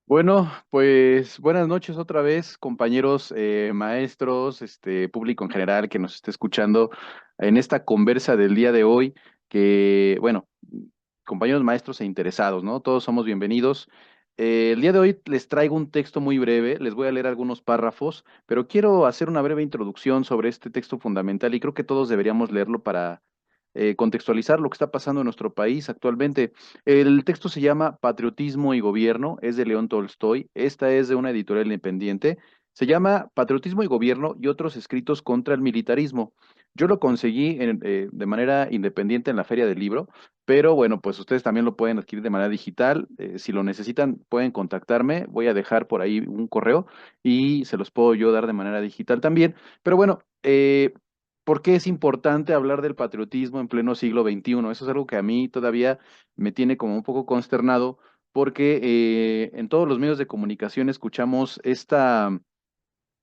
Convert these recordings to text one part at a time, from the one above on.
Bueno, pues buenas noches otra vez, compañeros, maestros, público en general que nos esté escuchando en esta conversa del día de hoy, que, bueno, compañeros maestros e interesados, ¿no? Todos somos bienvenidos. El día de hoy les traigo un texto muy breve, les voy a leer algunos párrafos, pero quiero hacer una breve introducción sobre este texto fundamental y creo que todos deberíamos leerlo para contextualizar lo que está pasando en nuestro país actualmente. El texto se llama Patriotismo y Gobierno, es de León Tolstoy. Esta es de una editorial independiente. Se llama Patriotismo y Gobierno y otros escritos contra el militarismo. Yo lo conseguí de manera independiente en la Feria del Libro, pero bueno, pues ustedes también lo pueden adquirir de manera digital. Si lo necesitan, pueden contactarme. Voy a dejar por ahí un correo y se los puedo yo dar de manera digital también. Pero bueno, ¿por qué es importante hablar del patriotismo en pleno siglo XXI? Eso es algo que a mí todavía me tiene como un poco consternado porque en todos los medios de comunicación escuchamos esta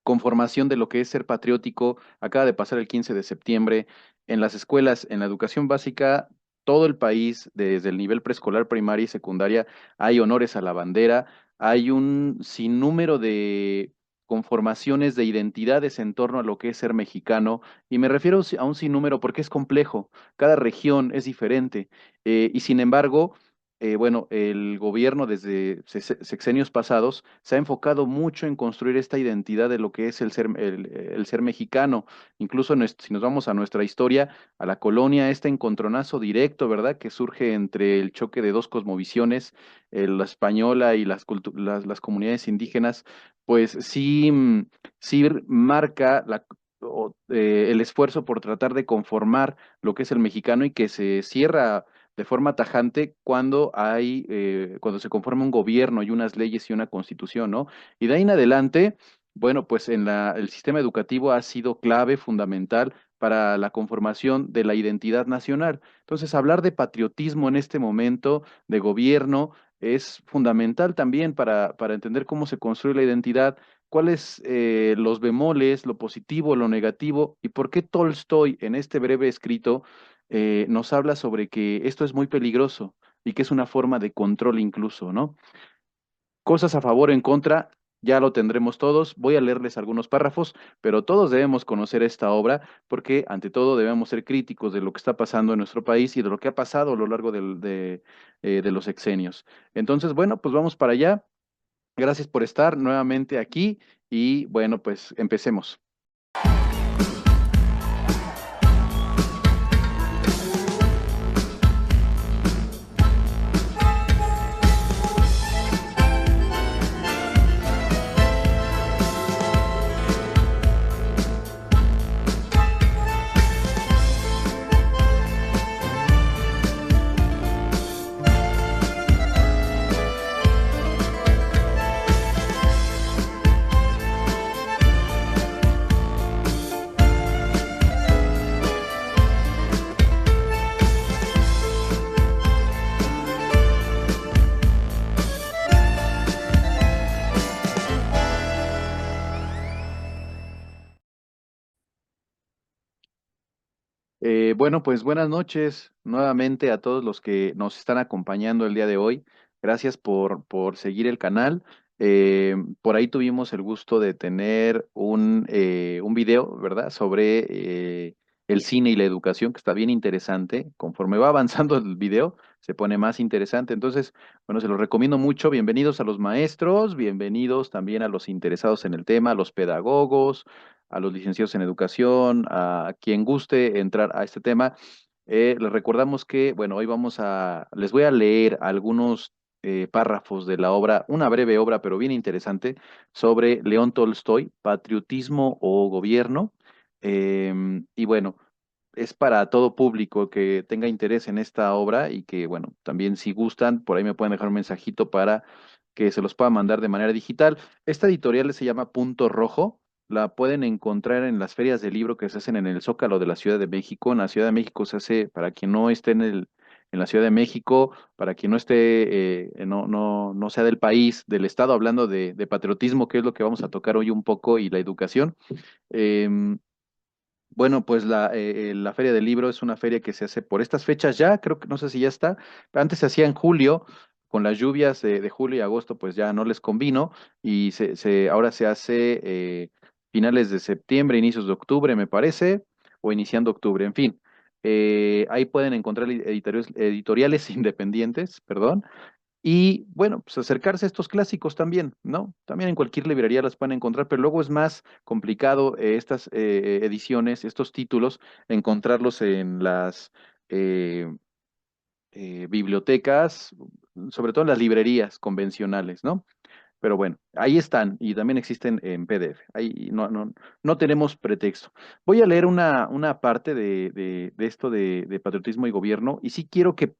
conformación de lo que es ser patriótico. Acaba de pasar el 15 de septiembre en las escuelas, en la educación básica, todo el país, desde el nivel preescolar, primaria y secundaria, hay honores a la bandera, hay un sinnúmero de conformaciones de identidades en torno a lo que es ser mexicano, y me refiero a un sinnúmero porque es complejo, cada región es diferente, y sin embargo, bueno, el gobierno desde sexenios pasados se ha enfocado mucho en construir esta identidad de lo que es el ser mexicano. Incluso si nos vamos a nuestra historia, a la colonia, este encontronazo directo, ¿verdad? Que surge entre el choque de dos cosmovisiones, la española y las comunidades indígenas, pues sí, sí marca el esfuerzo por tratar de conformar lo que es el mexicano y que se cierra de forma tajante cuando se conforma un gobierno y unas leyes y una constitución, ¿no? Y de ahí en adelante, bueno, pues el sistema educativo ha sido clave, fundamental para la conformación de la identidad nacional. Entonces, hablar de patriotismo en este momento, de gobierno, es fundamental también para entender cómo se construye la identidad, cuáles los bemoles, lo positivo, lo negativo, y por qué Tolstoy en este breve escrito nos habla sobre que esto es muy peligroso y que es una forma de control incluso, ¿no? Cosas a favor o en contra, ya lo tendremos todos. Voy a leerles algunos párrafos, pero todos debemos conocer esta obra porque ante todo debemos ser críticos de lo que está pasando en nuestro país y de lo que ha pasado a lo largo de los sexenios. Entonces, bueno, pues vamos para allá. Gracias por estar nuevamente aquí y bueno, pues empecemos. Bueno, pues buenas noches nuevamente a todos los que nos están acompañando el día de hoy. Gracias por seguir el canal. Por ahí tuvimos el gusto de tener un video, ¿verdad? Sobre el cine y la educación, que está bien interesante. Conforme va avanzando el video, se pone más interesante. Entonces, bueno, se los recomiendo mucho. Bienvenidos a los maestros, bienvenidos también a los interesados en el tema, a los pedagogos, a los licenciados en educación, a quien guste entrar a este tema. Les recordamos que, bueno, les voy a leer algunos párrafos de la obra, una breve obra, pero bien interesante, sobre León Tolstoy, Patriotismo o Gobierno. Y bueno, es para todo público que tenga interés en esta obra y que, bueno, también si gustan, por ahí me pueden dejar un mensajito para que se los pueda mandar de manera digital. Esta editorial se llama Punto Rojo. La pueden encontrar en las ferias de libro que se hacen en el Zócalo de la Ciudad de México. En la Ciudad de México se hace, para quien no esté en la Ciudad de México, para quien no esté, no sea del país, del estado, hablando de patriotismo, que es lo que vamos a tocar hoy un poco, y la educación. Em, bueno, pues la Feria del Libro es una feria que se hace por estas fechas ya, creo que no sé si ya está, pero antes se hacía en julio, con las lluvias de julio y agosto, pues ya no les convino y ahora se hace finales de septiembre, inicios de octubre, me parece, o iniciando octubre, en fin. Ahí pueden encontrar editoriales independientes, perdón, y bueno, pues acercarse a estos clásicos también, ¿no? También en cualquier librería las pueden encontrar, pero luego es más complicado estas ediciones, estos títulos, encontrarlos en las eh, bibliotecas, sobre todo en las librerías convencionales, ¿no? Pero bueno, ahí están y también existen en PDF. Ahí no tenemos pretexto. Voy a leer una parte de esto de patriotismo y gobierno y sí quiero que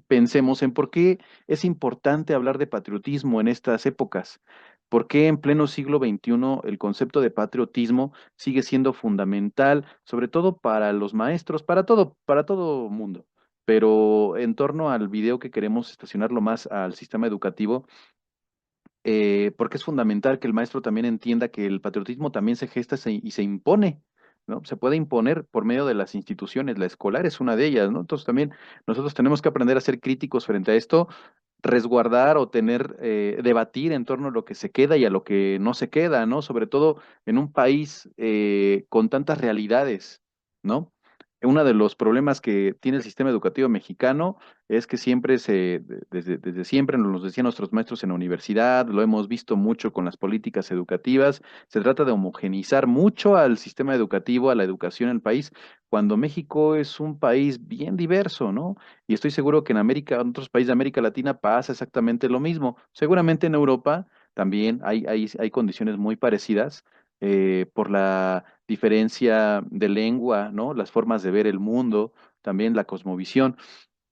pensemos en por qué es importante hablar de patriotismo en estas épocas. ¿Por qué en pleno siglo XXI el concepto de patriotismo sigue siendo fundamental, sobre todo para los maestros, para todo mundo? Pero en torno al video que queremos estacionarlo más al sistema educativo, porque es fundamental que el maestro también entienda que el patriotismo también se gesta y se impone, ¿no? Se puede imponer por medio de las instituciones, la escolar es una de ellas, ¿no? Entonces también nosotros tenemos que aprender a ser críticos frente a esto, resguardar o tener, debatir en torno a lo que se queda y a lo que no se queda, ¿no? Sobre todo en un país con tantas realidades, ¿no? Uno de los problemas que tiene el sistema educativo mexicano es que desde siempre nos lo decían nuestros maestros en la universidad, lo hemos visto mucho con las políticas educativas, se trata de homogeneizar mucho al sistema educativo, a la educación en el país, cuando México es un país bien diverso, ¿no? Y estoy seguro que en América, en otros países de América Latina pasa exactamente lo mismo. Seguramente en Europa también hay condiciones muy parecidas por la diferencia de lengua, ¿no? Las formas de ver el mundo, también la cosmovisión.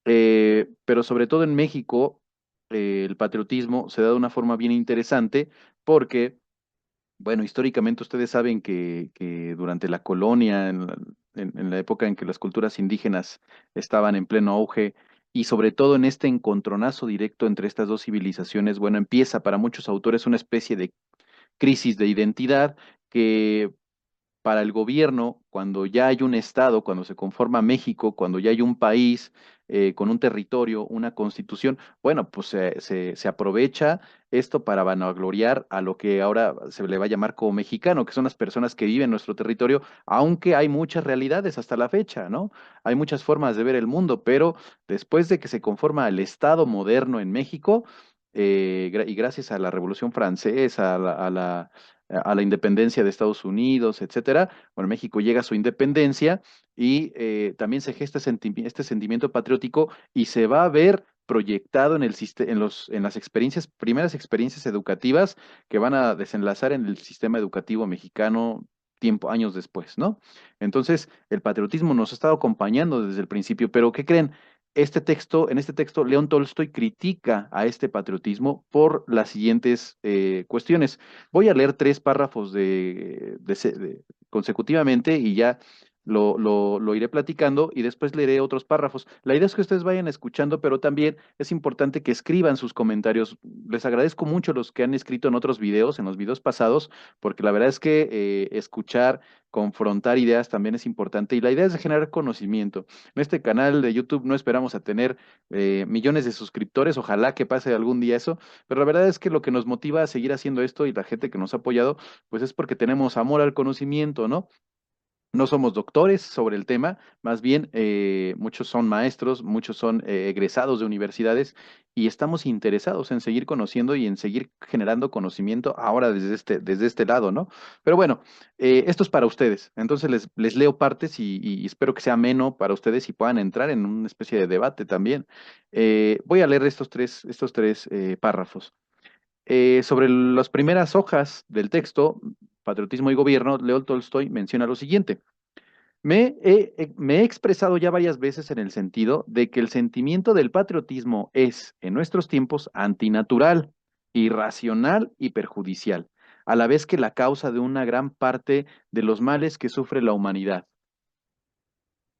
Pero sobre todo en México, el patriotismo se da de una forma bien interesante porque, bueno, históricamente ustedes saben que durante la colonia, en la época en que las culturas indígenas estaban en pleno auge, y sobre todo en este encontronazo directo entre estas dos civilizaciones, bueno, empieza para muchos autores una especie de crisis de identidad que para el gobierno, cuando ya hay un estado, cuando se conforma México, cuando ya hay un país con un territorio, una constitución, bueno, pues se aprovecha esto para vanagloriar a lo que ahora se le va a llamar como mexicano, que son las personas que viven en nuestro territorio, aunque hay muchas realidades hasta la fecha, ¿no? Hay muchas formas de ver el mundo, pero después de que se conforma el Estado moderno en México, y gracias a la Revolución Francesa, a la independencia de Estados Unidos, etcétera. Bueno, México llega a su independencia y también se gesta este sentimiento patriótico y se va a ver proyectado en las experiencias, primeras experiencias educativas que van a desenlazar en el sistema educativo mexicano años después, ¿no? Entonces, el patriotismo nos ha estado acompañando desde el principio, pero ¿qué creen? En este texto, León Tolstoy critica a este patriotismo por las siguientes cuestiones. Voy a leer tres párrafos consecutivamente y ya lo iré platicando y después leeré otros párrafos. La idea es que ustedes vayan escuchando, pero también es importante que escriban sus comentarios. Les agradezco mucho los que han escrito en otros videos, en los videos pasados, porque la verdad es que escuchar, confrontar ideas también es importante y la idea es de generar conocimiento. En este canal de YouTube no esperamos a tener millones de suscriptores, ojalá que pase algún día eso, pero la verdad es que lo que nos motiva a seguir haciendo esto y la gente que nos ha apoyado, pues es porque tenemos amor al conocimiento, ¿no? No somos doctores sobre el tema, más bien muchos son maestros, muchos son egresados de universidades y estamos interesados en seguir conociendo y en seguir generando conocimiento ahora desde este lado, ¿no? Pero bueno, esto es para ustedes. Entonces les leo partes y espero que sea ameno para ustedes y puedan entrar en una especie de debate también. Voy a leer estos tres párrafos. Sobre las primeras hojas del texto, Patriotismo y Gobierno, Leo Tolstoy menciona lo siguiente. Me he expresado ya varias veces en el sentido de que el sentimiento del patriotismo es, en nuestros tiempos, antinatural, irracional y perjudicial, a la vez que la causa de una gran parte de los males que sufre la humanidad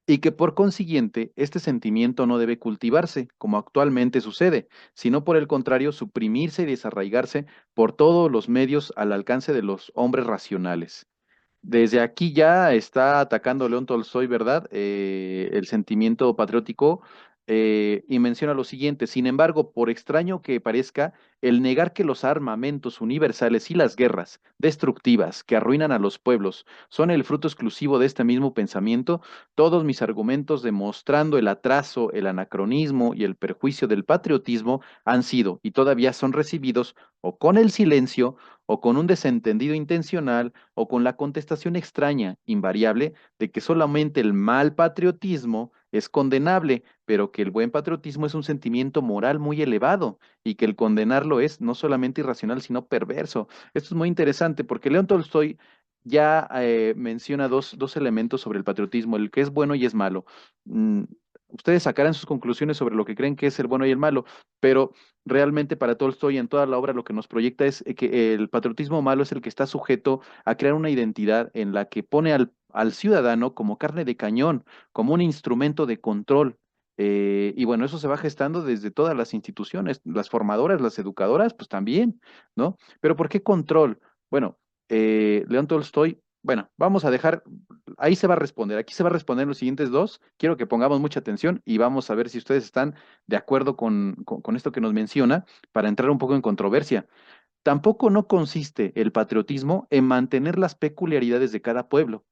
y que por consiguiente este sentimiento no debe cultivarse, como actualmente sucede, sino por el contrario suprimirse y desarraigarse por todos los medios al alcance de los hombres racionales. Desde aquí ya está atacando León Tolstoy, ¿verdad? El sentimiento patriótico y menciona lo siguiente: sin embargo, por extraño que parezca, el negar que los armamentos universales y las guerras destructivas que arruinan a los pueblos son el fruto exclusivo de este mismo pensamiento, todos mis argumentos demostrando el atraso, el anacronismo y el perjuicio del patriotismo han sido y todavía son recibidos o con el silencio, o con un desentendido intencional, o con la contestación extraña, invariable, de que solamente el mal patriotismo es condenable, pero que el buen patriotismo es un sentimiento moral muy elevado y que el condenarlo es no solamente irracional, sino perverso. Esto es muy interesante porque León Tolstoy ya menciona dos elementos sobre el patriotismo, el que es bueno y es malo. Mm, Ustedes sacarán sus conclusiones sobre lo que creen que es el bueno y el malo, pero realmente para Tolstoy en toda la obra lo que nos proyecta es que el patriotismo malo es el que está sujeto a crear una identidad en la que pone al ciudadano como carne de cañón, como un instrumento de control. Y bueno, eso se va gestando desde todas las instituciones, las formadoras, las educadoras, pues también, ¿no? Pero ¿por qué control? Bueno, León Tolstoy, bueno, vamos a dejar, ahí se va a responder, aquí se va a responder en los siguientes dos, quiero que pongamos mucha atención y vamos a ver si ustedes están de acuerdo con esto que nos menciona para entrar un poco en controversia. Tampoco no consiste el patriotismo en mantener las peculiaridades de cada pueblo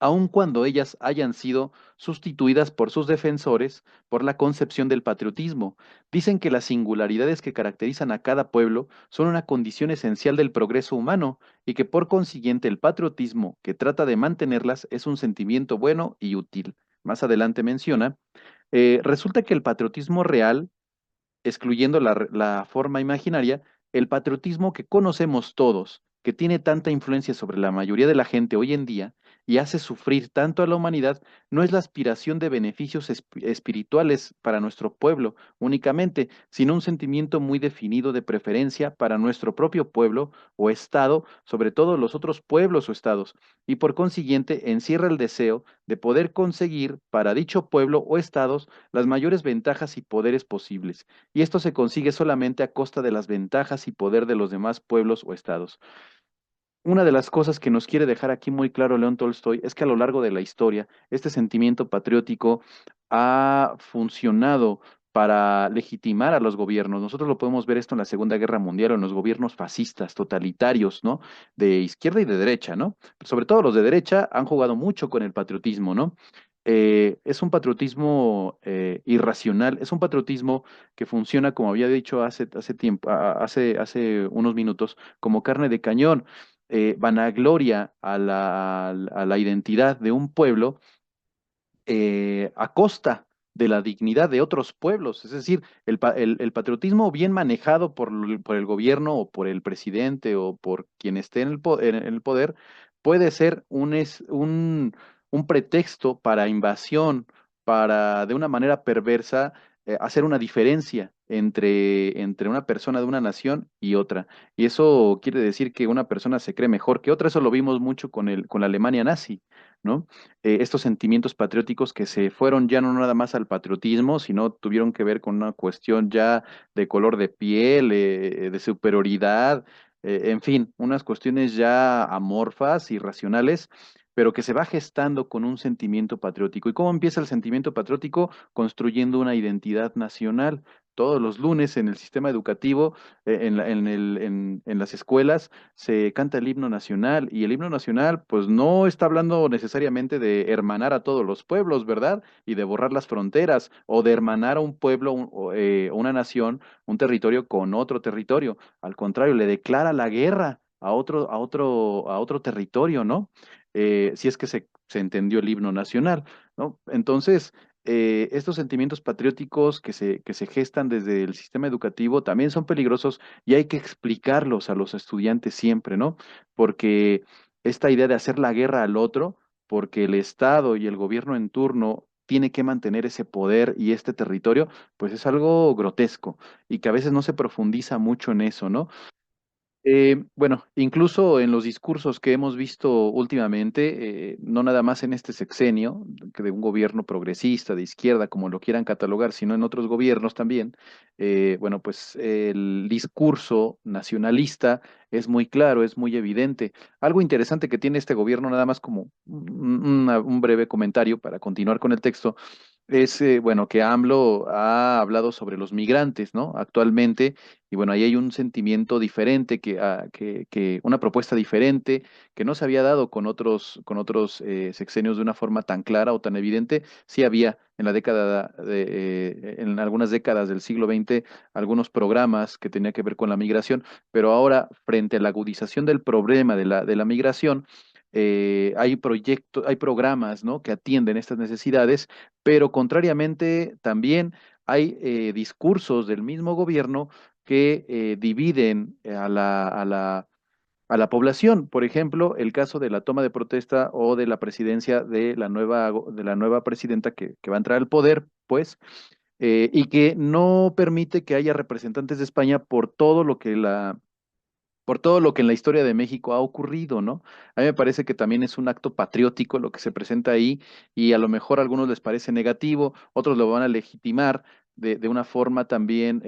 aun cuando ellas hayan sido sustituidas por sus defensores por la concepción del patriotismo. Dicen que las singularidades que caracterizan a cada pueblo son una condición esencial del progreso humano y que por consiguiente el patriotismo que trata de mantenerlas es un sentimiento bueno y útil. Más adelante menciona, resulta que el patriotismo real excluyendo la forma imaginaria, el patriotismo que conocemos todos, que tiene tanta influencia sobre la mayoría de la gente hoy en día y hace sufrir tanto a la humanidad, no es la aspiración de beneficios espirituales para nuestro pueblo únicamente, sino un sentimiento muy definido de preferencia para nuestro propio pueblo o estado, sobre todo los otros pueblos o estados, y por consiguiente encierra el deseo de poder conseguir para dicho pueblo o estados las mayores ventajas y poderes posibles y esto se consigue solamente a costa de las ventajas y poder de los demás pueblos o estados. Una de las cosas que nos quiere dejar aquí muy claro León Tolstoy es que a lo largo de la historia, este sentimiento patriótico ha funcionado para legitimar a los gobiernos. Nosotros lo podemos ver esto en la Segunda Guerra Mundial o en los gobiernos fascistas, totalitarios, ¿no? De izquierda y de derecha, ¿no? Sobre todo los de derecha han jugado mucho con el patriotismo, ¿no? Es un patriotismo irracional, es un patriotismo que funciona, como había dicho hace tiempo, hace unos minutos, como carne de cañón, vanagloria a la identidad de un pueblo a costa de la dignidad de otros pueblos. Es decir, el patriotismo bien manejado por el gobierno o por el presidente o por quien esté en en el poder puede ser un pretexto para invasión, para de una manera perversa hacer una diferencia entre una persona de una nación y otra. Y eso quiere decir que una persona se cree mejor que otra. Eso lo vimos mucho con la Alemania nazi, ¿no? Estos sentimientos patrióticos que se fueron ya no nada más al patriotismo, sino tuvieron que ver con una cuestión ya de color de piel, de superioridad, en fin, unas cuestiones ya amorfas, irracionales, pero que se va gestando con un sentimiento patriótico. ¿Y cómo empieza el sentimiento patriótico? Construyendo una identidad nacional. Todos los lunes en el sistema educativo, en las escuelas, se canta el himno nacional y el himno nacional pues no está hablando necesariamente de hermanar a todos los pueblos, ¿verdad? Y de borrar las fronteras o de hermanar a un pueblo, una nación, un territorio con otro territorio. Al contrario, le declara la guerra a otro territorio, ¿no? Si es que se entendió el himno nacional, ¿no? Entonces, estos sentimientos patrióticos que se gestan desde el sistema educativo también son peligrosos y hay que explicarlos a los estudiantes siempre, ¿no? Porque esta idea de hacer la guerra al otro, porque el Estado y el gobierno en turno tiene que mantener ese poder y este territorio, pues es algo grotesco y que a veces no se profundiza mucho en eso, ¿no? Bueno, incluso en los discursos que hemos visto últimamente, no nada más en este sexenio, que de un gobierno progresista, de izquierda, como lo quieran catalogar, sino en otros gobiernos también, bueno, pues el discurso nacionalista es muy claro, es muy evidente. Algo interesante que tiene este gobierno, nada más como un breve comentario para continuar con el texto, es, bueno, que AMLO ha hablado sobre los migrantes, ¿no? Actualmente, y bueno, ahí hay un sentimiento diferente, que una propuesta diferente, que no se había dado con otros sexenios de una forma tan clara o tan evidente. Sí había en la década en algunas décadas del siglo XX, algunos programas que tenían que ver con la migración, pero ahora, frente a la agudización del problema de la migración, hay proyectos, hay programas, ¿no? Que atienden estas necesidades, pero contrariamente también hay discursos del mismo gobierno que dividen a la población. Por ejemplo, el caso de la toma de protesta o de la presidencia de de la nueva presidenta que va a entrar al poder, pues, y que no permite que haya representantes de España por todo lo que en la historia de México ha ocurrido, ¿no? A mí me parece que también es un acto patriótico lo que se presenta ahí y a lo mejor a algunos les parece negativo, otros lo van a legitimar de una forma también,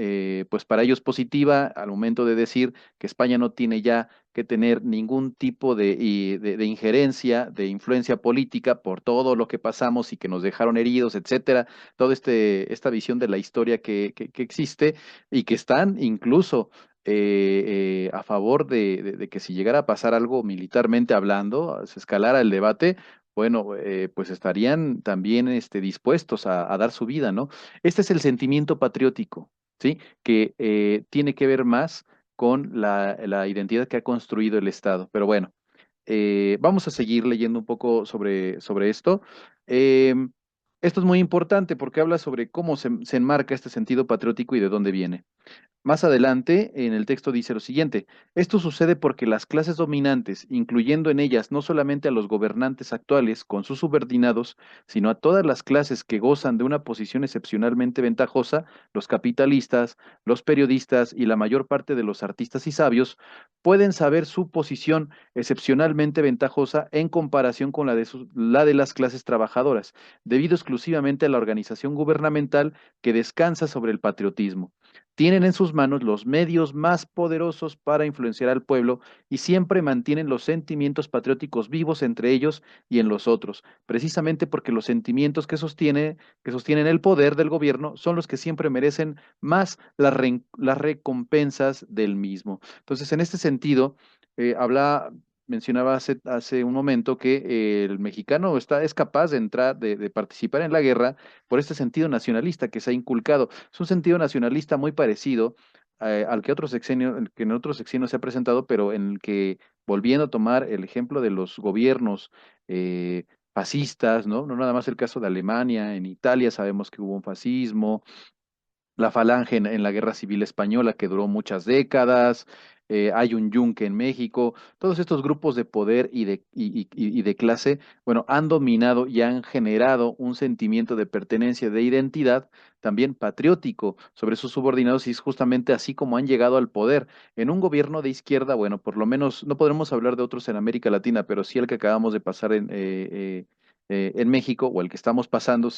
pues para ellos positiva, al momento de decir que España no tiene ya que tener ningún tipo de injerencia, de influencia política por todo lo que pasamos y que nos dejaron heridos, etcétera, toda esta visión de la historia que existe y que están incluso a favor de que si llegara a pasar algo militarmente hablando, se escalara el debate, bueno, pues estarían también dispuestos a dar su vida, ¿no? Este es el sentimiento patriótico, ¿sí? Que tiene que ver más con la identidad que ha construido el Estado. Pero bueno, vamos a seguir leyendo un poco sobre esto. Em, Esto es muy importante porque habla sobre cómo se enmarca este sentido patriótico y de dónde viene. Más adelante, en el texto dice lo siguiente: esto sucede porque las clases dominantes, incluyendo en ellas no solamente a los gobernantes actuales con sus subordinados, sino a todas las clases que gozan de una posición excepcionalmente ventajosa, los capitalistas, los periodistas y la mayor parte de los artistas y sabios, pueden saber su posición excepcionalmente ventajosa en comparación con la de las clases trabajadoras, debido exclusivamente a la organización gubernamental que descansa sobre el patriotismo. Tienen en sus manos los medios más poderosos para influenciar al pueblo y siempre mantienen los sentimientos patrióticos vivos entre ellos y en los otros, precisamente porque los sentimientos que sostienen el poder del gobierno son los que siempre merecen más las recompensas del mismo. Entonces, en este sentido, mencionaba hace un momento que el mexicano es capaz de entrar, de participar en la guerra por este sentido nacionalista que se ha inculcado. Es un sentido nacionalista muy parecido al que que en otros sexenios se ha presentado, pero en el que, volviendo a tomar el ejemplo de los gobiernos fascistas, ¿no? No nada más el caso de Alemania, en Italia sabemos que hubo un fascismo, la Falange en la Guerra Civil Española que duró muchas décadas, hay un Yunque en México, todos estos grupos de poder y de clase, bueno, han dominado y han generado un sentimiento de pertenencia, de identidad, también patriótico sobre sus subordinados y es justamente así como han llegado al poder. En un gobierno de izquierda, bueno, por lo menos no podremos hablar de otros en América Latina, pero sí el que acabamos de pasar en México o el que estamos pasando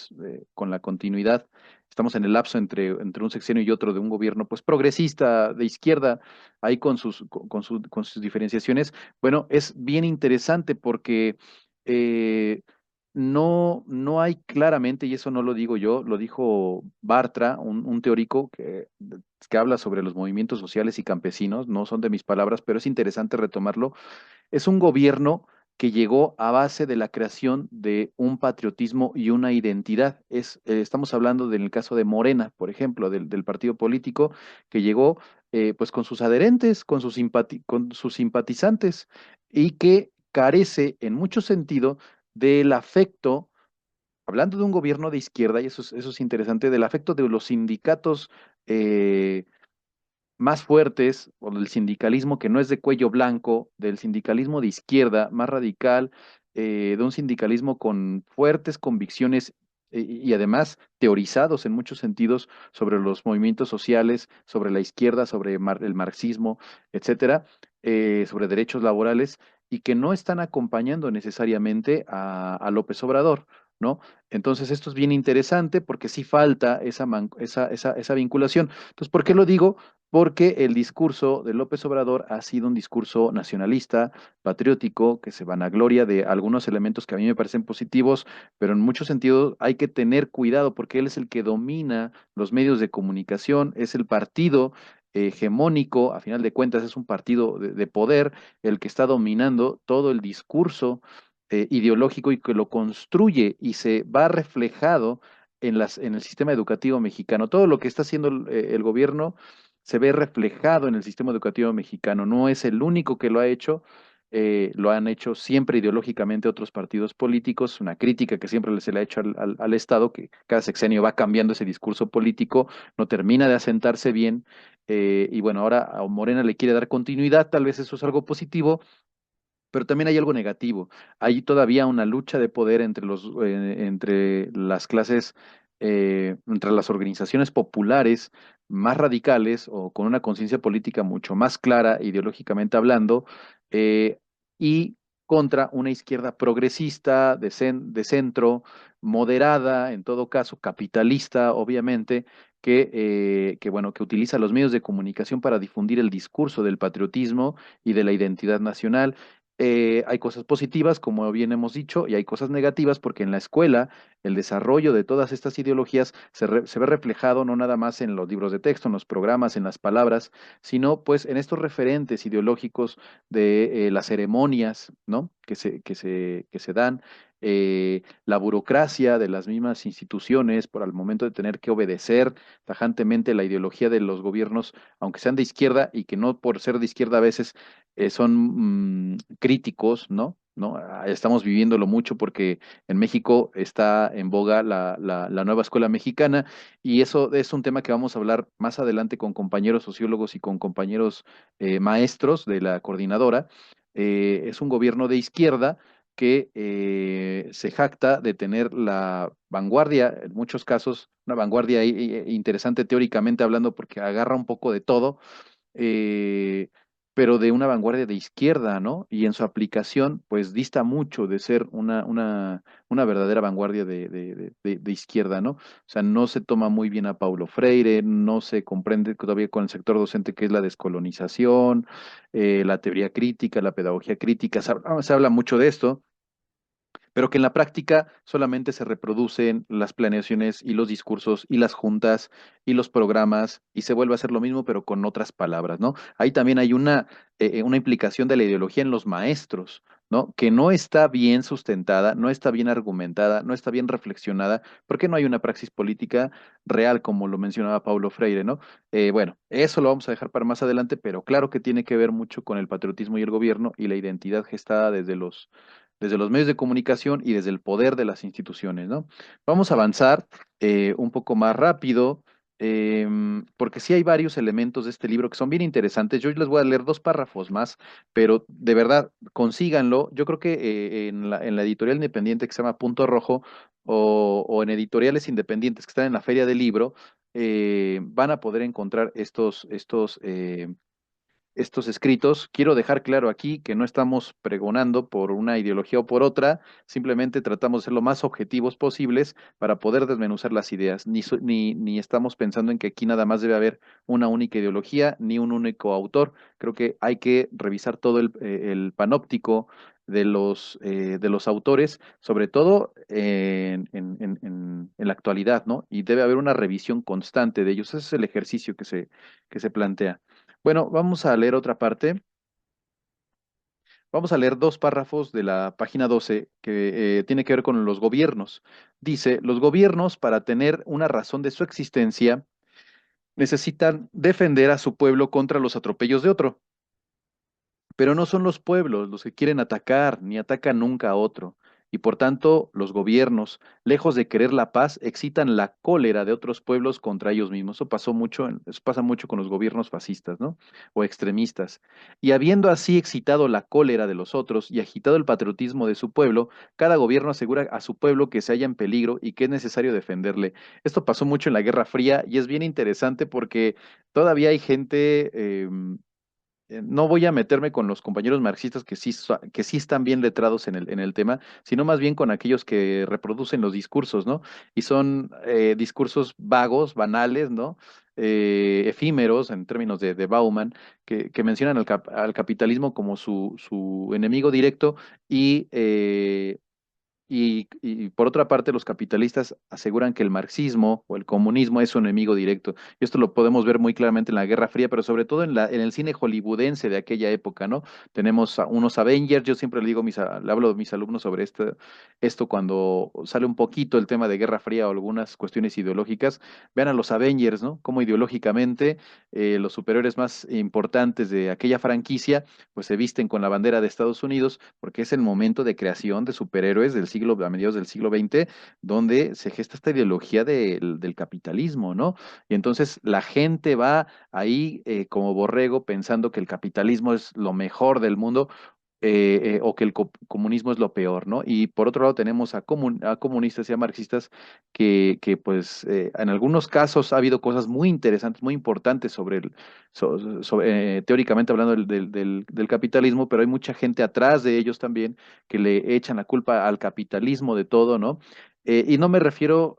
con la continuidad. Estamos en el lapso entre un sexenio y otro de un gobierno pues progresista, de izquierda, ahí con sus diferenciaciones. Bueno, es bien interesante porque eh, no hay claramente, y eso no lo digo yo, lo dijo Bartra, un teórico que habla sobre los movimientos sociales y campesinos, no son de mis palabras, pero es interesante retomarlo. Es un gobierno que llegó a base de la creación de un patriotismo y una identidad. Estamos hablando del caso de Morena, por ejemplo, del partido político que llegó pues con sus adherentes, con sus simpatizantes y que carece en mucho sentido del afecto, hablando de un gobierno de izquierda, y eso es interesante, del afecto de los sindicatos más fuertes, o del sindicalismo que no es de cuello blanco, del sindicalismo de izquierda, más radical, de un sindicalismo con fuertes convicciones y además teorizados en muchos sentidos sobre los movimientos sociales, sobre la izquierda, sobre el marxismo, etcétera, sobre derechos laborales, y que no están acompañando necesariamente a López Obrador, ¿no? Entonces, esto es bien interesante porque sí falta esa vinculación. Entonces, ¿por qué lo digo? porque el discurso de López Obrador ha sido un discurso nacionalista, patriótico, que se vanagloria de algunos elementos que a mí me parecen positivos, pero en muchos sentidos hay que tener cuidado porque él es el que domina los medios de comunicación, es el partido hegemónico, a final de cuentas es un partido de poder, el que está dominando todo el discurso ideológico y que lo construye y se va reflejado en el sistema educativo mexicano. Todo lo que está haciendo el gobierno se ve reflejado en el sistema educativo mexicano. No es el único que lo ha hecho, lo han hecho siempre ideológicamente otros partidos políticos, una crítica que siempre se le ha hecho al Estado, que cada sexenio va cambiando ese discurso político, no termina de asentarse bien, y bueno, ahora a Morena le quiere dar continuidad, tal vez eso es algo positivo, pero también hay algo negativo. Hay todavía una lucha de poder entre las clases, entre las organizaciones populares más radicales o con una conciencia política mucho más clara, ideológicamente hablando, eh, y contra una izquierda progresista, de centro, moderada, en todo caso, capitalista, obviamente, bueno, que utiliza los medios de comunicación para difundir el discurso del patriotismo y de la identidad nacional. Hay cosas positivas, como bien hemos dicho, y hay cosas negativas porque en la escuela el desarrollo de todas estas ideologías se ve reflejado no nada más en los libros de texto, en los programas, en las palabras, sino pues en estos referentes ideológicos de las ceremonias, ¿no? Que se dan, la burocracia de las mismas instituciones por al momento de tener que obedecer tajantemente la ideología de los gobiernos, aunque sean de izquierda y que no por ser de izquierda a veces son críticos, ¿no? ¿No? Estamos viviéndolo mucho porque en México está en boga la nueva escuela mexicana y eso es un tema que vamos a hablar más adelante con compañeros sociólogos y con compañeros maestros de la coordinadora. Es un gobierno de izquierda que se jacta de tener la vanguardia, en muchos casos, una vanguardia interesante teóricamente hablando porque agarra un poco de todo, eh, pero de una vanguardia de izquierda, ¿no? Y en su aplicación, pues dista mucho de ser una verdadera vanguardia de izquierda, ¿no? O sea, no se toma muy bien a Paulo Freire, no se comprende todavía con el sector docente qué es la descolonización, la teoría crítica, la pedagogía crítica, se habla mucho de esto, pero que en la práctica solamente se reproducen las planeaciones y los discursos y las juntas y los programas y se vuelve a hacer lo mismo, pero con otras palabras, ¿no? Ahí también hay una implicación de la ideología en los maestros, ¿no? Que no está bien sustentada, no está bien argumentada, no está bien reflexionada, porque no hay una praxis política real, como lo mencionaba Paulo Freire, ¿no? Bueno, eso lo vamos a dejar para más adelante, pero claro que tiene que ver mucho con el patriotismo y el gobierno y la identidad gestada desde los medios de comunicación y desde el poder de las instituciones, ¿no? Vamos a avanzar un poco más rápido, porque sí hay varios elementos de este libro que son bien interesantes. Yo les voy a leer dos párrafos más, pero de verdad, consíganlo. Yo creo que en la editorial independiente que se llama Punto Rojo o en editoriales independientes que están en la Feria del Libro, van a poder encontrar estos escritos. Quiero dejar claro aquí que no estamos pregonando por una ideología o por otra, simplemente tratamos de ser lo más objetivos posibles para poder desmenuzar las ideas. Ni estamos pensando en que aquí nada más debe haber una única ideología, ni un único autor. Creo que hay que revisar todo el panóptico de los autores, sobre todo en la actualidad, ¿no? Y debe haber una revisión constante de ellos. Ese es el ejercicio que se plantea. Bueno, vamos a leer otra parte. Vamos a leer dos párrafos de la página 12 que tiene que ver con los gobiernos. Dice, los gobiernos, para tener una razón de su existencia, necesitan defender a su pueblo contra los atropellos de otro. Pero no son los pueblos los que quieren atacar, ni atacan nunca a otro. Y por tanto, los gobiernos, lejos de querer la paz, excitan la cólera de otros pueblos contra ellos mismos. Eso pasa mucho con los gobiernos fascistas, ¿no? O extremistas. Y habiendo así excitado la cólera de los otros y agitado el patriotismo de su pueblo, cada gobierno asegura a su pueblo que se halla en peligro y que es necesario defenderle. Esto pasó mucho en la Guerra Fría y es bien interesante porque todavía hay gente no voy a meterme con los compañeros marxistas que sí están bien letrados en el tema, sino más bien con aquellos que reproducen los discursos, ¿no? Y son discursos vagos, banales, ¿no? Efímeros en términos de Bauman, que mencionan al capitalismo como su enemigo directo y y por otra parte, los capitalistas aseguran que el marxismo o el comunismo es su enemigo directo. Y esto lo podemos ver muy claramente en la Guerra Fría, pero sobre todo en el cine hollywoodense de aquella época, ¿no? Tenemos unos Avengers, yo siempre le digo, le hablo a mis alumnos sobre esto cuando sale un poquito el tema de Guerra Fría o algunas cuestiones ideológicas. Vean a los Avengers, ¿no? Cómo ideológicamente los superiores más importantes de aquella franquicia pues se visten con la bandera de Estados Unidos, porque es el momento de creación de superhéroes a mediados del siglo XX, donde se gesta esta ideología del capitalismo, ¿no? Y entonces la gente va ahí como borrego pensando que el capitalismo es lo mejor del mundo, o que el comunismo es lo peor, ¿no? Y por otro lado tenemos a comunistas y a marxistas pues en algunos casos ha habido cosas muy interesantes, muy importantes teóricamente hablando del capitalismo, pero hay mucha gente atrás de ellos también que le echan la culpa al capitalismo de todo, ¿no? Y no me refiero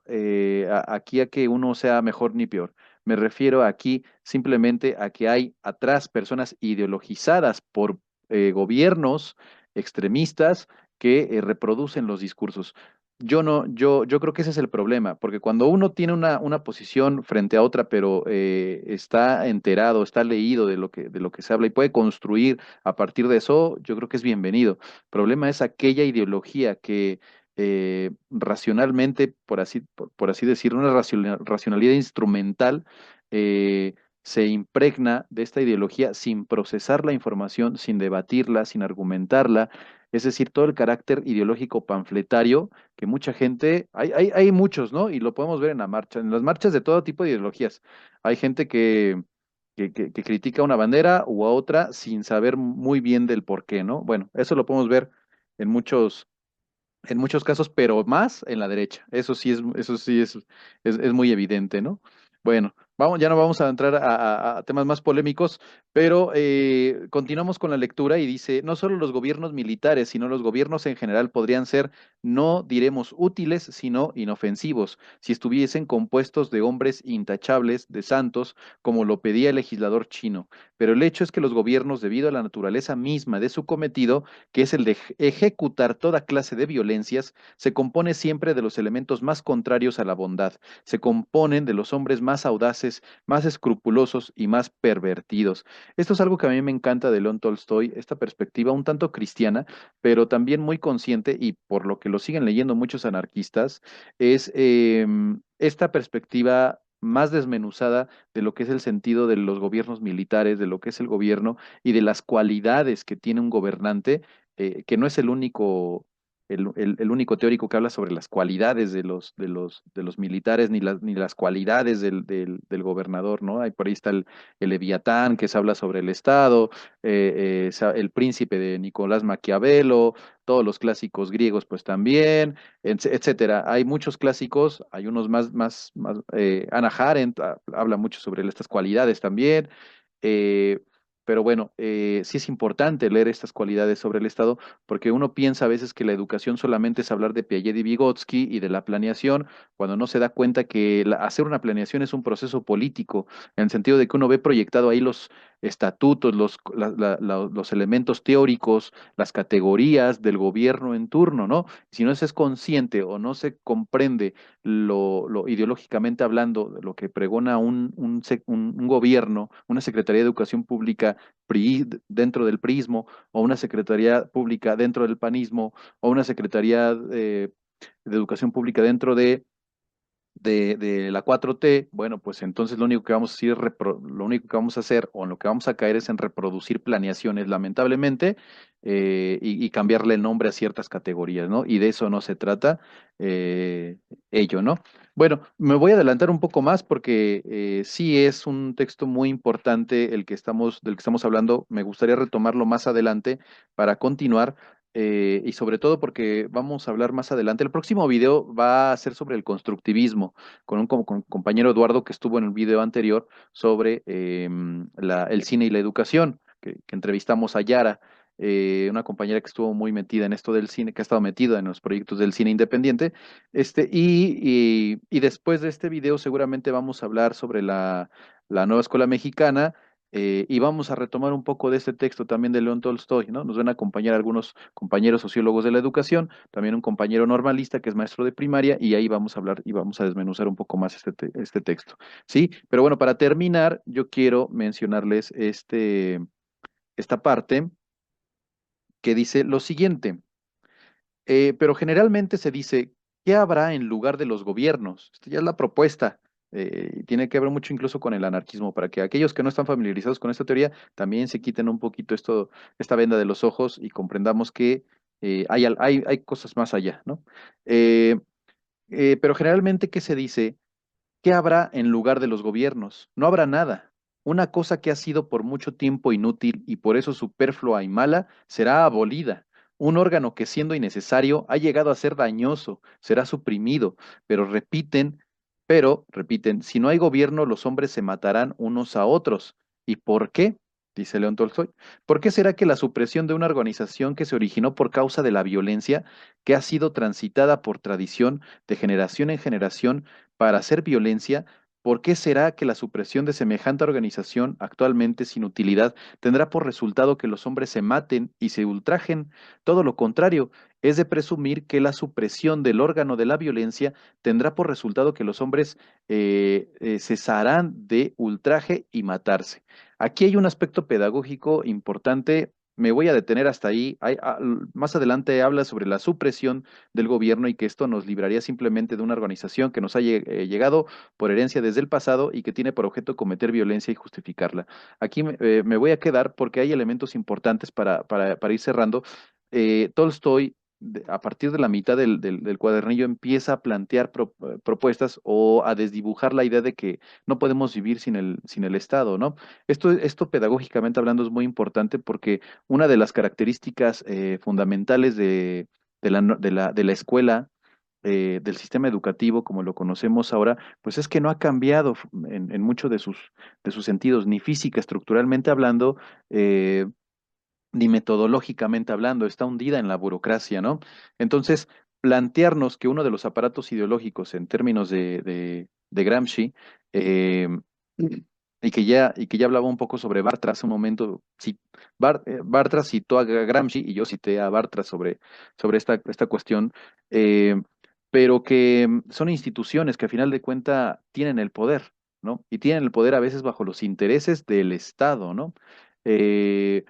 aquí a que uno sea mejor ni peor. Me refiero aquí simplemente a que hay atrás personas ideologizadas por gobiernos extremistas que reproducen los discursos. Yo no, yo creo que ese es el problema, porque cuando uno tiene una posición frente a otra, pero está enterado, está leído de lo que se habla y puede construir a partir de eso, yo creo que es bienvenido. El problema es aquella ideología que racionalmente, por así decirlo, una racionalidad instrumental, se impregna de esta ideología sin procesar la información, sin debatirla, sin argumentarla, es decir, todo el carácter ideológico panfletario que mucha gente, hay muchos, ¿no? Y lo podemos ver en la marcha, en las marchas de todo tipo de ideologías. Hay gente que critica una bandera u a otra sin saber muy bien del por qué, ¿no? Bueno, eso lo podemos ver en en muchos casos, pero más en la derecha. Eso sí es muy evidente, ¿no? Bueno, ya no vamos a entrar a temas más polémicos, pero continuamos con la lectura y dice, no solo los gobiernos militares, sino los gobiernos en general podrían ser, no diremos útiles, sino inofensivos, si estuviesen compuestos de hombres intachables, de santos, como lo pedía el legislador chino. Pero el hecho es que los gobiernos, debido a la naturaleza misma de su cometido, que es el de ejecutar toda clase de violencias, se compone siempre de los elementos más contrarios a la bondad, se componen de los hombres más audaces, más escrupulosos y más pervertidos. Esto es algo que a mí me encanta de León Tolstoy, esta perspectiva un tanto cristiana, pero también muy consciente, y por lo que lo siguen leyendo muchos anarquistas, es esta perspectiva más desmenuzada de lo que es el sentido de los gobiernos militares, de lo que es el gobierno y de las cualidades que tiene un gobernante, que no es el único teórico que habla sobre las cualidades de los militares, ni las cualidades del gobernador, ¿no? Ahí por ahí está el Leviatán, que se habla sobre el Estado, el príncipe de Nicolás Maquiavelo, todos los clásicos griegos, pues también, etcétera. Hay muchos clásicos, hay unos más Hannah Arendt habla mucho sobre estas cualidades también. eh, pero bueno, sí es importante leer estas cualidades sobre el Estado, porque uno piensa a veces que la educación solamente es hablar de Piaget y Vygotsky y de la planeación, cuando no se da cuenta que hacer una planeación es un proceso político, en el sentido de que uno ve proyectado ahí los estatutos, los elementos teóricos, las categorías del gobierno en turno, ¿no? Si no se es consciente o no se comprende lo ideológicamente hablando, lo que pregona un gobierno, una Secretaría de Educación Pública dentro del prismo, o una Secretaría Pública dentro del panismo, o una Secretaría de Educación Pública dentro de la 4T, bueno, pues entonces lo único que vamos a hacer lo único que vamos a hacer o en lo que vamos a caer es en reproducir planeaciones, lamentablemente, y cambiarle el nombre a ciertas categorías, ¿no? Y de eso no se trata ello, ¿no? Bueno, me voy a adelantar un poco más porque sí es un texto muy importante del que estamos hablando. Me gustaría retomarlo más adelante para continuar. Y sobre todo porque vamos a hablar más adelante. El próximo video va a ser sobre el constructivismo, con compañero Eduardo que estuvo en el video anterior sobre el cine y la educación. que entrevistamos a Yara, una compañera que estuvo muy metida en esto del cine, que ha estado metida en los proyectos del cine independiente. Y después de este video seguramente vamos a hablar sobre la nueva escuela mexicana. Y vamos a retomar un poco de este texto también de León Tolstoy, ¿no? Nos van a acompañar algunos compañeros sociólogos de la educación, también un compañero normalista que es maestro de primaria, y ahí vamos a hablar y vamos a desmenuzar un poco más este texto, ¿sí? Pero bueno, para terminar, yo quiero mencionarles esta parte que dice lo siguiente. Pero generalmente se dice, ¿qué habrá en lugar de los gobiernos? Esta ya es la propuesta. Y tiene que ver mucho incluso con el anarquismo, para que aquellos que no están familiarizados con esta teoría también se quiten un poquito esta venda de los ojos y comprendamos que hay cosas más allá, ¿no? Eh, pero generalmente, ¿qué se dice? ¿Qué habrá en lugar de los gobiernos? No habrá nada. Una cosa que ha sido por mucho tiempo inútil y por eso superflua y mala será abolida. Un órgano que siendo innecesario ha llegado a ser dañoso será suprimido, pero repiten, si no hay gobierno los hombres se matarán unos a otros. ¿Y por qué? Dice León Tolstoy. ¿Por qué será que la supresión de una organización que se originó por causa de la violencia, que ha sido transitada por tradición de generación en generación, para hacer violencia? ¿Por qué será que la supresión de semejante organización, actualmente sin utilidad, tendrá por resultado que los hombres se maten y se ultrajen? Todo lo contrario, es de presumir que la supresión del órgano de la violencia tendrá por resultado que los hombres cesarán de ultraje y matarse. Aquí hay un aspecto pedagógico importante. Me voy a detener hasta ahí. Más adelante habla sobre la supresión del gobierno y que esto nos libraría simplemente de una organización que nos ha llegado por herencia desde el pasado y que tiene por objeto cometer violencia y justificarla. Aquí me voy a quedar porque hay elementos importantes para ir cerrando. Tolstoy, a partir de la mitad del cuadernillo, empieza a plantear propuestas o a desdibujar la idea de que no podemos vivir sin el Estado, ¿no? Esto pedagógicamente hablando es muy importante porque una de las características fundamentales de la escuela, del sistema educativo como lo conocemos ahora, pues es que no ha cambiado en muchos de sus sentidos, ni física, estructuralmente hablando, ni metodológicamente hablando, está hundida en la burocracia, ¿no? Entonces, plantearnos que uno de los aparatos ideológicos en términos de Gramsci, eh, y que ya hablaba un poco sobre Bartra hace un momento, sí, Bartra citó a Gramsci y yo cité a Bartra sobre esta cuestión, eh, pero que son instituciones que a final de cuentas tienen el poder, ¿no? Y tienen el poder a veces bajo los intereses del Estado, ¿no? Eh,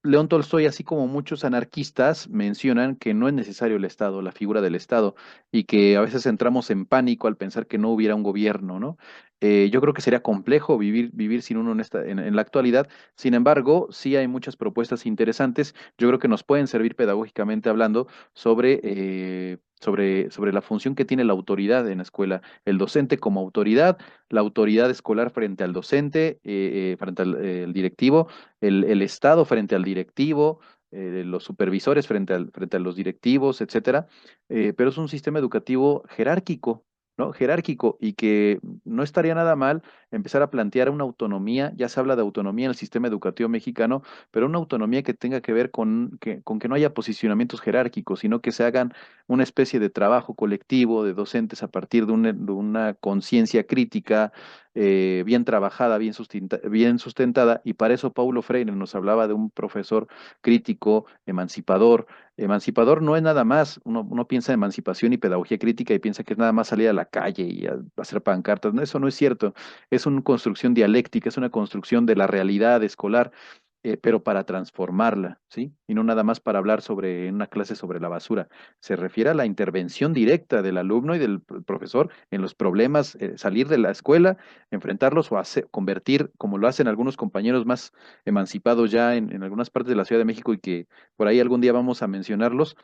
León Tolstoy, así como muchos anarquistas, mencionan que no es necesario el Estado, la figura del Estado, y que a veces entramos en pánico al pensar que no hubiera un gobierno, ¿no? Yo creo que sería complejo vivir sin uno en la actualidad. Sin embargo, sí hay muchas propuestas interesantes. Yo creo que nos pueden servir pedagógicamente hablando sobre la función que tiene la autoridad en la escuela, el docente como autoridad, la autoridad escolar frente al docente, frente al el directivo, el Estado frente al directivo, los supervisores frente a los directivos, etcétera. Pero es un sistema educativo jerárquico, ¿no? Jerárquico, y que no estaría nada mal empezar a plantear una autonomía. Ya se habla de autonomía en el sistema educativo mexicano, pero una autonomía que tenga que ver con que no haya posicionamientos jerárquicos, sino que se hagan una especie de trabajo colectivo de docentes a partir de una conciencia crítica, bien trabajada, bien sustentada, y para eso Paulo Freire nos hablaba de un profesor crítico, emancipador. Emancipador no es nada más, uno piensa en emancipación y pedagogía crítica y piensa que es nada más salir a la calle y a hacer pancartas. No, eso no es cierto. Es una construcción dialéctica, es una construcción de la realidad escolar, pero para transformarla, ¿sí? Y no nada más para hablar en una clase sobre la basura. Se refiere a la intervención directa del alumno y del profesor en los problemas, salir de la escuela, enfrentarlos o convertir, como lo hacen algunos compañeros más emancipados ya en algunas partes de la Ciudad de México y que por ahí algún día vamos a mencionarlos,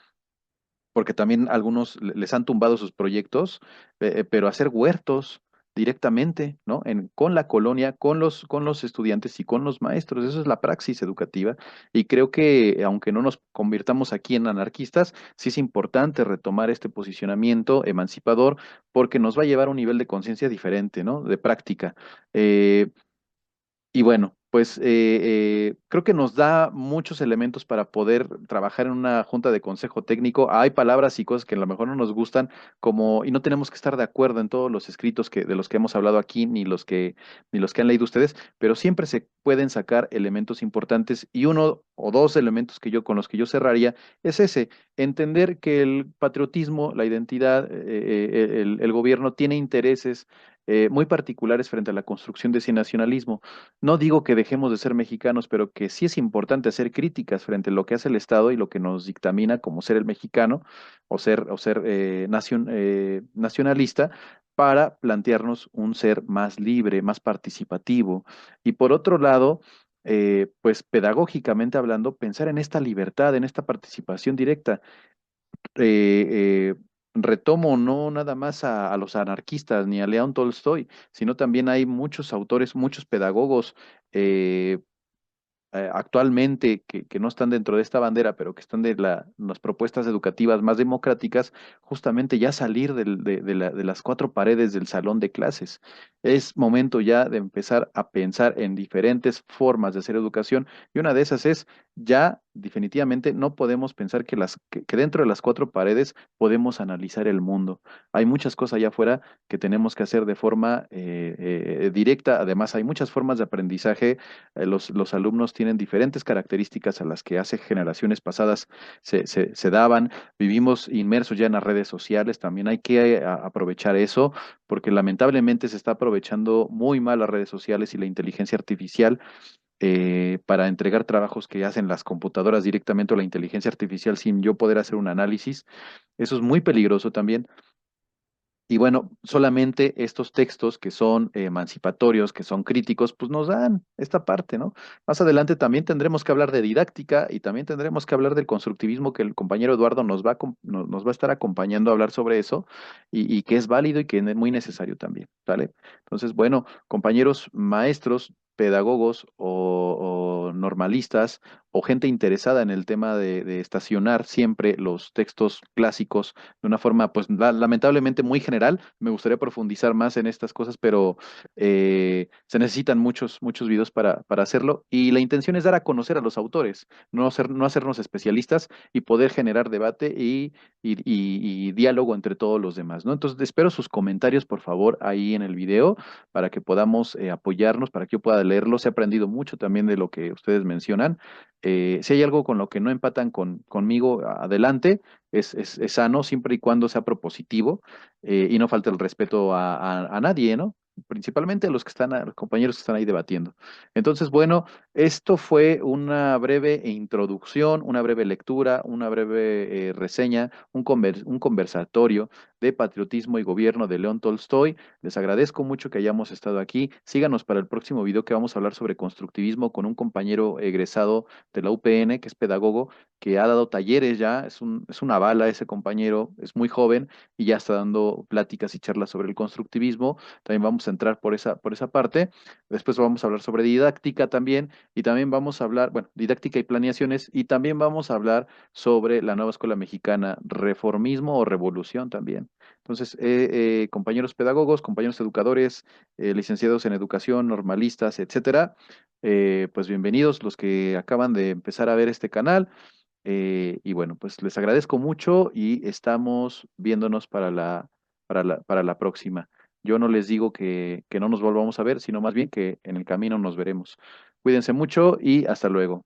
porque también algunos les han tumbado sus proyectos, pero hacer huertos directamente, ¿no? Con la colonia, con los estudiantes y con los maestros. Eso es la praxis educativa. Y creo que, aunque no nos convirtamos aquí en anarquistas, sí es importante retomar este posicionamiento emancipador porque nos va a llevar a un nivel de conciencia diferente, ¿no? De práctica. Eh, y bueno. pues creo que nos da muchos elementos para poder trabajar en una junta de consejo técnico. Hay palabras y cosas que a lo mejor no nos gustan, como, y no tenemos que estar de acuerdo en todos los escritos de los que hemos hablado aquí, ni los que han leído ustedes, pero siempre se pueden sacar elementos importantes y uno o dos elementos con los que yo cerraría es ese, entender que el patriotismo, la identidad, el gobierno tiene intereses muy particulares frente a la construcción de ese nacionalismo. No digo que dejemos de ser mexicanos, pero que sí es importante hacer críticas frente a lo que hace el Estado y lo que nos dictamina como ser el mexicano o ser nacionalista para plantearnos un ser más libre, más participativo. Y por otro lado, pues pedagógicamente hablando, pensar en esta libertad, en esta participación directa. Retomo no nada más a los anarquistas ni a León Tolstoy, sino también hay muchos autores, muchos pedagogos eh, actualmente que no están dentro de esta bandera, pero que están de las propuestas educativas más democráticas, justamente ya salir de las cuatro paredes del salón de clases. Es momento ya de empezar a pensar en diferentes formas de hacer educación y una de esas es ya definitivamente no podemos pensar que dentro de las cuatro paredes podemos analizar el mundo. Hay muchas cosas allá afuera que tenemos que hacer de forma directa. Además, hay muchas formas de aprendizaje. Los alumnos tienen diferentes características a las que hace generaciones pasadas se daban. Vivimos inmersos ya en las redes sociales, también hay que aprovechar eso, porque lamentablemente se está aprovechando muy mal las redes sociales y la inteligencia artificial para entregar trabajos que hacen las computadoras directamente o la inteligencia artificial sin yo poder hacer un análisis. Eso es muy peligroso también. Y bueno, solamente estos textos que son emancipatorios, que son críticos, pues nos dan esta parte, ¿no? Más adelante también tendremos que hablar de didáctica y también tendremos que hablar del constructivismo que el compañero Eduardo nos va a estar acompañando a hablar sobre eso y que es válido y que es muy necesario también, ¿vale? Entonces, bueno, compañeros maestros, pedagogos o normalistas o gente interesada en el tema de estacionar siempre los textos clásicos de una forma, pues lamentablemente muy general. Me gustaría profundizar más en estas cosas, pero se necesitan muchos videos para hacerlo. Y la intención es dar a conocer a los autores, no hacernos especialistas y poder generar debate y diálogo entre todos los demás, ¿no? Entonces, espero sus comentarios, por favor, ahí en el video para que podamos apoyarnos, para que yo pueda leerlos. He aprendido mucho también de lo que ustedes mencionan. Si hay algo con lo que no empatan conmigo, adelante es sano siempre y cuando sea propositivo y no falte el respeto a nadie, ¿no? Principalmente a los a los compañeros que están ahí debatiendo. Entonces, bueno, esto fue una breve introducción, una breve lectura, una breve reseña, un conversatorio de patriotismo y gobierno de León Tolstoy. Les agradezco mucho que hayamos estado aquí. Síganos para el próximo video que vamos a hablar sobre constructivismo con un compañero egresado de la UPN, que es pedagogo que ha dado talleres ya, es una bala ese compañero, es muy joven y ya está dando pláticas y charlas sobre el constructivismo. También vamos a entrar por esa parte. Después vamos a hablar sobre didáctica también y también vamos a hablar, bueno, didáctica y planeaciones y también vamos a hablar sobre la nueva escuela mexicana, reformismo o revolución también. Entonces, compañeros pedagogos, compañeros educadores, licenciados en educación, normalistas, etcétera, pues bienvenidos los que acaban de empezar a ver este canal. Y bueno, pues les agradezco mucho y estamos viéndonos para la próxima. Yo no les digo que no nos volvamos a ver, sino más bien que en el camino nos veremos. Cuídense mucho y hasta luego.